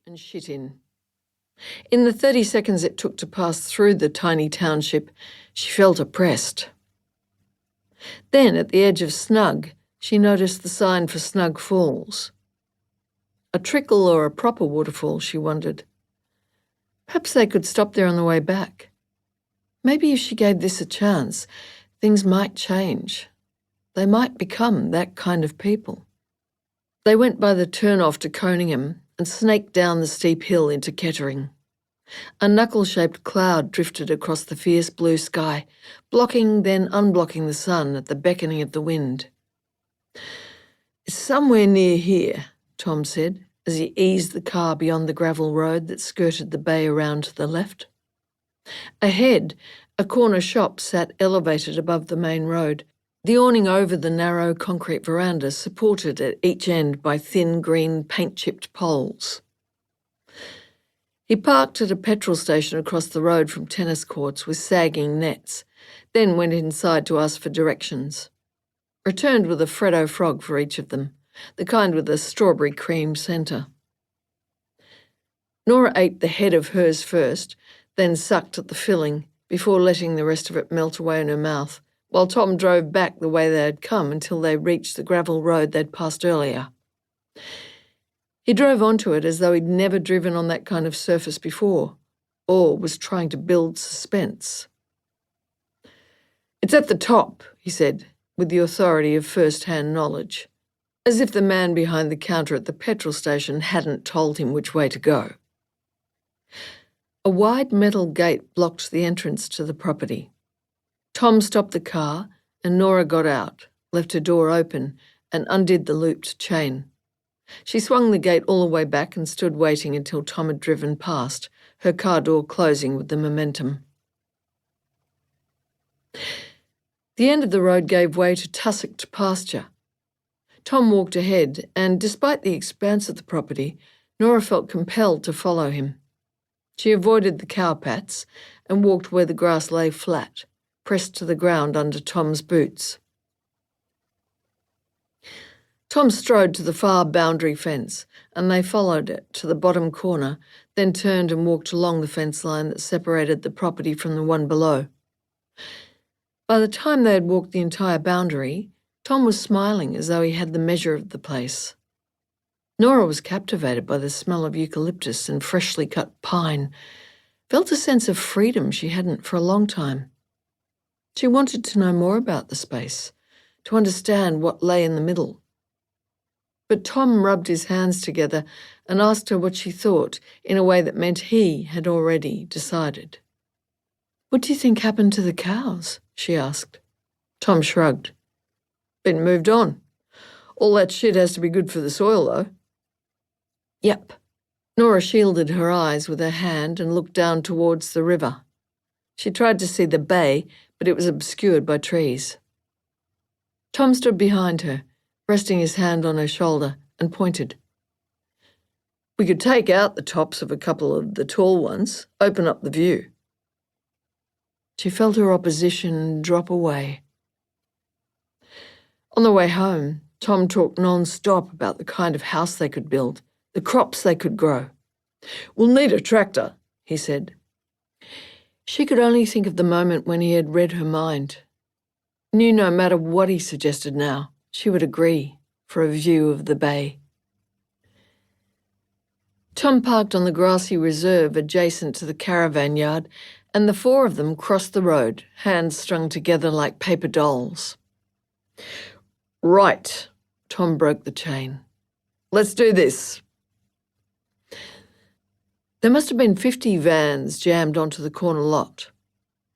and shit in. In the 30 seconds it took to pass through the tiny township, she felt oppressed. Then, at the edge of Snug, she noticed the sign for Snug Falls. A trickle or a proper waterfall, she wondered. Perhaps they could stop there on the way back. Maybe if she gave this a chance, things might change. They might become that kind of people. They went by the turn-off to Coningham and snaked down the steep hill into Kettering. A knuckle-shaped cloud drifted across the fierce blue sky, blocking then unblocking the sun at the beckoning of the wind. "It's somewhere near here," Tom said, as he eased the car beyond the gravel road that skirted the bay around to the left. Ahead, a corner shop sat elevated above the main road, the awning over the narrow concrete veranda supported at each end by thin green paint-chipped poles. He parked at a petrol station across the road from tennis courts with sagging nets, then went inside to ask for directions. Returned with a Freddo frog for each of them, the kind with a strawberry cream centre. Nora ate the head of hers first, then sucked at the filling, before letting the rest of it melt away in her mouth, while Tom drove back the way they had come until they reached the gravel road they'd passed earlier. He drove onto it as though he'd never driven on that kind of surface before, or was trying to build suspense. "It's at the top," he said, with the authority of first-hand knowledge, as if the man behind the counter at the petrol station hadn't told him which way to go. A wide metal gate blocked the entrance to the property. Tom stopped the car and Nora got out, left her door open, and undid the looped chain. She swung the gate all the way back and stood waiting until Tom had driven past, her car door closing with the momentum. The end of the road gave way to tussocked pasture. Tom walked ahead, and despite the expanse of the property, Nora felt compelled to follow him. She avoided the cowpats and walked where the grass lay flat, pressed to the ground under Tom's boots. Tom strode to the far boundary fence, and they followed it to the bottom corner, then turned and walked along the fence line that separated the property from the one below. By the time they had walked the entire boundary, Tom was smiling as though he had the measure of the place. Nora was captivated by the smell of eucalyptus and freshly cut pine, felt a sense of freedom she hadn't for a long time. She wanted to know more about the space, to understand what lay in the middle. But Tom rubbed his hands together and asked her what she thought in a way that meant he had already decided. "What do you think happened to the cows?" she asked. Tom shrugged. "Been moved on. All that shit has to be good for the soil, though." "Yep." Nora shielded her eyes with her hand and looked down towards the river. She tried to see the bay, but it was obscured by trees. Tom stood behind her, resting his hand on her shoulder, and pointed. "We could take out the tops of a couple of the tall ones, open up the view." She felt her opposition drop away. On the way home, Tom talked non-stop about the kind of house they could build, the crops they could grow. "We'll need a tractor," he said. She could only think of the moment when he had read her mind. Knew no matter what he suggested now, she would agree for a view of the bay. Tom parked on the grassy reserve adjacent to the caravan yard, and the four of them crossed the road, hands strung together like paper dolls. "Right," Tom broke the chain. "Let's do this." There must have been 50 vans jammed onto the corner lot.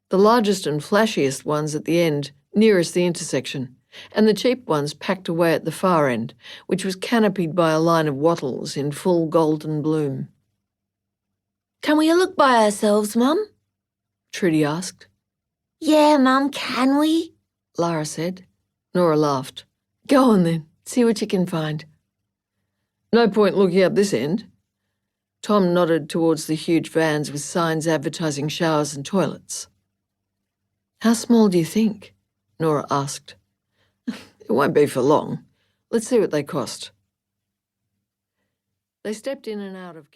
The largest and flashiest ones at the end, nearest the intersection, and the cheap ones packed away at the far end, which was canopied by a line of wattles in full golden bloom. "Can we look by ourselves, Mum?" Trudy asked. "Yeah, Mum, can we?" Lara said. Nora laughed. "Go on then, see what you can find." "No point looking up this end." Tom nodded towards the huge vans with signs advertising showers and toilets. "How small do you think?" Nora asked. "It won't be for long. Let's see what they cost." They stepped in and out of